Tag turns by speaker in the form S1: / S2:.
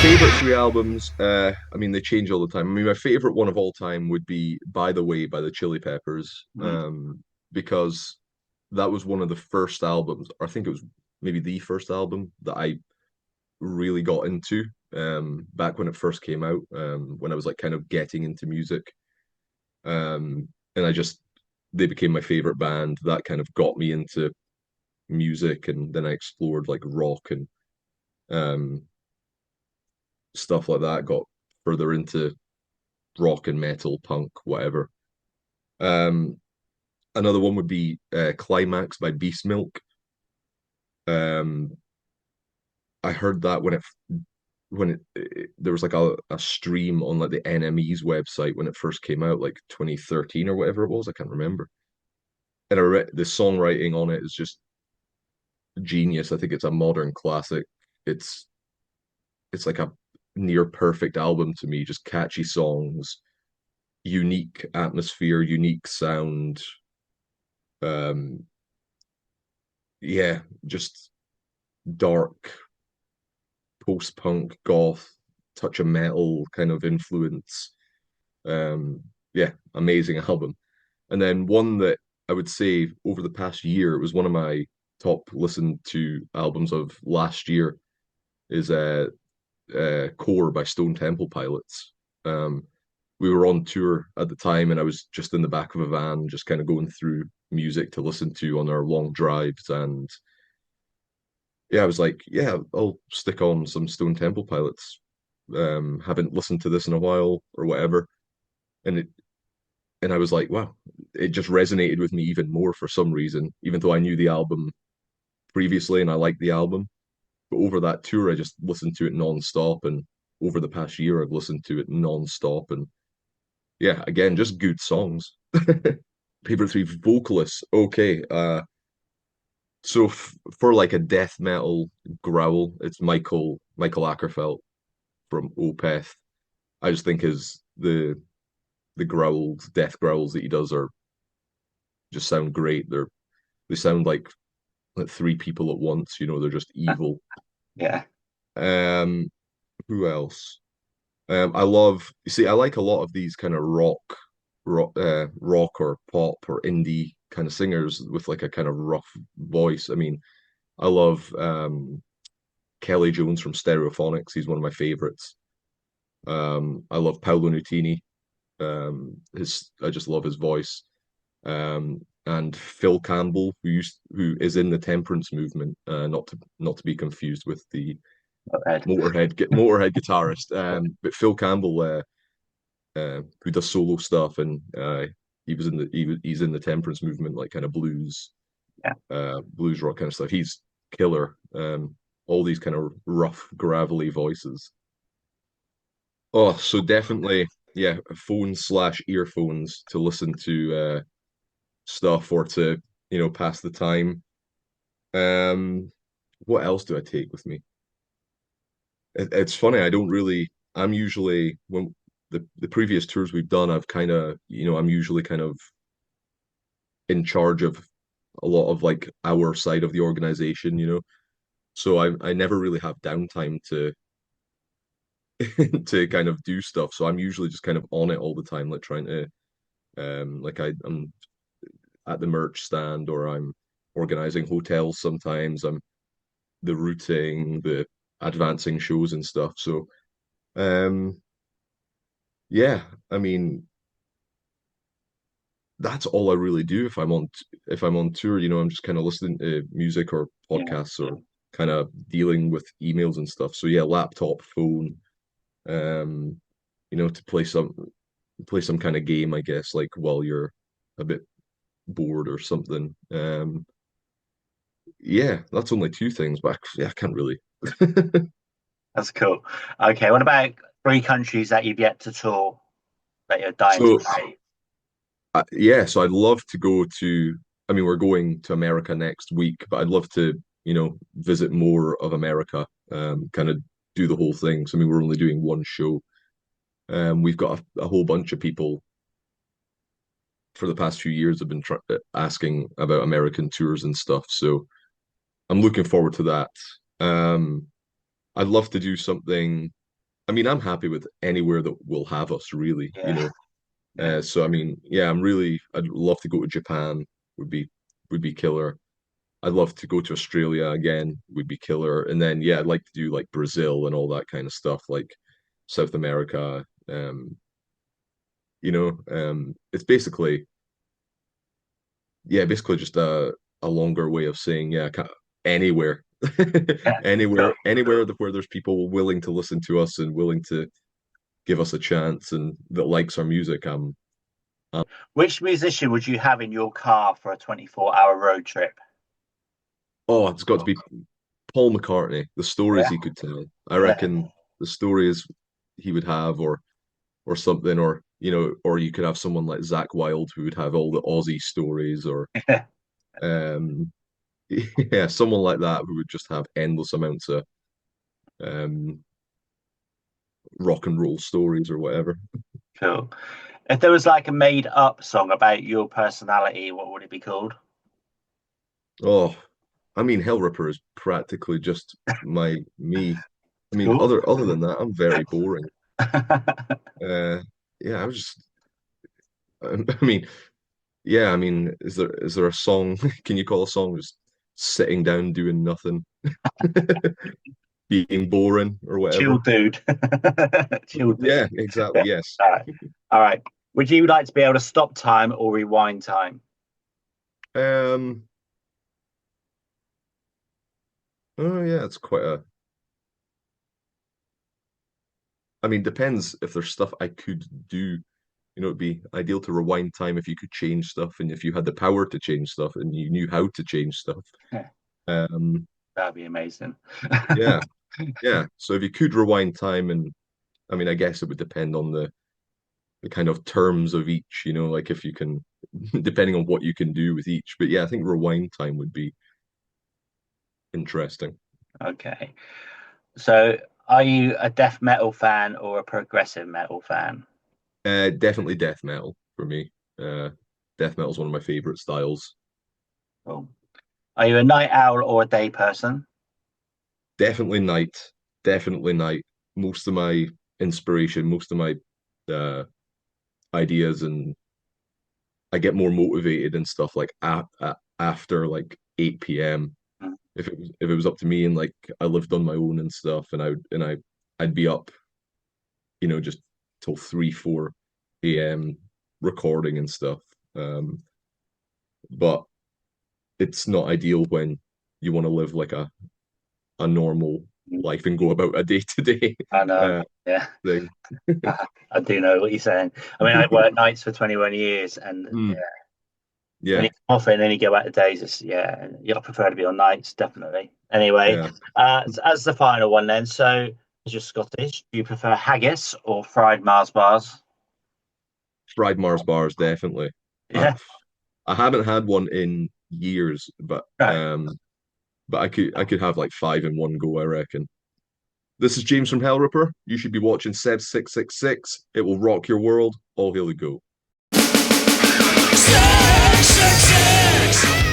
S1: Favorite three albums, I mean, they change all the time. I mean, my favorite one of all time would be By the Way by the Chili Peppers,
S2: Mhm.
S1: because that was one of the first albums, or I think it was maybe the first album that I really got into, back when it first came out, when I was like kind of getting into music. And they became my favorite band. That kind of got me into music, and then I explored like rock and um, stuff like that, got further into rock and metal, punk, whatever. Um, Another one would be Climax by Beast Milk. Um, I heard that there was like a stream on like the NME's website when it first came out, like 2013 or whatever it was. I can't remember. And the songwriting on it is just genius. I think it's a modern classic. It's it's like a near perfect album to me. Just catchy songs, unique atmosphere, unique sound. Um, yeah, just dark post-punk, goth, touch of metal kind of influence. Yeah, amazing album. And then one that I would say over the past year, it was one of my top listened to albums of last year is Core by Stone Temple Pilots. Um, we were on tour at the time, and I was just in the back of a van, just kind of going through music to listen to on our long drives. And yeah, I was like, yeah, I'll stick on some Stone Temple Pilots. Haven't listened to this in a while or whatever. And it and I was like, wow, it just resonated with me even more for some reason, even though I knew the album previously and I liked the album. But over that tour, I just listened to it non-stop. And over the past year, I've listened to it non-stop. And yeah, again, just good songs. Favorite three vocalists. Okay. So for like a death metal growl, it's Michael Ackerfeld from Opeth. I just think his the growls, death growls that he does are just sound great. They sound like three people at once. You know, they're just evil.
S2: Yeah.
S1: Um, who else? I love. You see, I like a lot of these kind of rock or pop or indie kind of singers with like a kind of rough voice. I mean, I love Kelly Jones from Stereophonics. He's one of my favorites. I love Paolo Nutini. I just love his voice. And Phil Campbell, who is in the temperance movement, not to be confused with the
S2: Motörhead.
S1: Motorhead guitarist. But Phil Campbell, who does solo stuff, and he's in the temperance movement, like kind of
S2: Yeah.
S1: blues rock kind of stuff. He's killer. All these kind of rough, gravelly voices. Oh, so definitely, yeah, phones slash earphones to listen to stuff or to, pass the time. Um, what else do I take with me? It's funny, I don't really, I'm usually, when the previous tours we've done, I've kind of, I'm usually kind of in charge of a lot of like our side of the organization. So I never really have downtime to to kind of do stuff. So I'm usually just kind of on it all the time, like trying to I'm at the merch stand, or I'm organizing hotels sometimes. I'm the routing, the advancing shows and stuff. So um yeah, I mean that's all I really do if I'm on tour, I'm just kind of listening to music or
S2: Yeah.
S1: podcasts or kind of dealing with emails and stuff. So yeah, laptop, phone, um, to play some kind of game, I guess, like while you're a bit bored or something. Yeah, that's only two things, but yeah, I can't really.
S2: That's cool. Okay. What about three countries that you've yet to tour that you're dying to
S1: So
S2: see?
S1: yeah, so I'd love to go to. I mean, we're going to America next week, but I'd love to, visit more of America, kind of do the whole thing. So I mean, we're only doing one show. We've got a whole bunch of people for the past few years have been asking about American tours and stuff. So I'm looking forward to that. Um, I'd love to do something. I mean, I'm happy with anywhere that will have us, really, you
S2: Yeah,
S1: know.
S2: yeah.
S1: So I mean, yeah, I'd love to go to Japan, would be would be killer. I'd love to go to Australia again, would be killer. And then yeah, I'd like to do like Brazil and all that kind of stuff, like South America. It's basically yeah, basically just a longer way of saying yeah, anywhere.
S2: Yeah.
S1: Anywhere,
S2: Cool.
S1: where there's people willing to listen to us and willing to give us a chance and that likes our music. I'm
S2: Which musician would you have in your car for a 24-hour road trip?
S1: oh, it's got to be Paul McCartney. The stories
S2: Yeah,
S1: he could tell. I
S2: yeah,
S1: reckon the stories he would have, or something, or or you could have someone like Zach Wilde who would have all the Aussie stories, or
S2: yeah.
S1: um, yeah, someone like that who would just have endless amounts of um rock and roll stories or whatever.
S2: Cool. If there was like a made-up song about your personality, what would it be called?
S1: Oh, I mean, Hellripper is practically just me. I mean,
S2: Cool.
S1: other than that, I'm very boring. Uh, yeah, I was just. I mean, yeah, I mean, is there a song? Can you call a song just sitting down doing nothing, being boring or
S2: Chill
S1: whatever?
S2: dude. Chill dude.
S1: Yeah, exactly. Yes.
S2: All right. All right. Would you like to be able to stop time or rewind time?
S1: Um. Oh yeah, it's quite a. I mean, depends if there's stuff I could do. It'd be ideal to rewind time if you could change stuff and if you had the power to change stuff and you knew how to change stuff. Um.
S2: That'd be amazing.
S1: Yeah. Yeah. So if you could rewind time, and I mean, I guess it would depend on the kind of terms of each, like if you can, depending on what you can do with each. But yeah, I think rewind time would be interesting.
S2: Okay. So, are you a death metal fan or a progressive metal fan?
S1: Definitely death metal for me. Uh, Death metal is one of my favorite styles.
S2: Cool. Are you a night owl or a day person?
S1: Definitely night. Definitely night. Most of my inspiration, most of my uh, ideas, and I get more motivated and stuff like after like 8 p.m.
S2: Mm.
S1: If it was up to me and like I lived on my own and stuff, and I'd be up, just till 3, 4 a.m. recording and stuff. But it's not ideal when you want to live like a normal life and go about a day to day
S2: I know.
S1: uh
S2: Yeah,
S1: thing.
S2: I do know what you're saying. I mean, I worked nights for 21 years, and yeah,
S1: Mm,
S2: when
S1: yeah,
S2: you come off it and then you go back to days, I prefer to be on nights, definitely. Anyway,
S1: yeah.
S2: as the final one, then, so as you're Scottish, do you prefer haggis or fried Mars bars?
S1: Fried Mars bars, definitely. Uh,
S2: Yeah,
S1: I haven't had one in years,
S2: right.
S1: but I could have like five in one go, I reckon. This is James from Hellripper. You should be watching Seb 666. It will rock your world. All hail the go.
S3: 666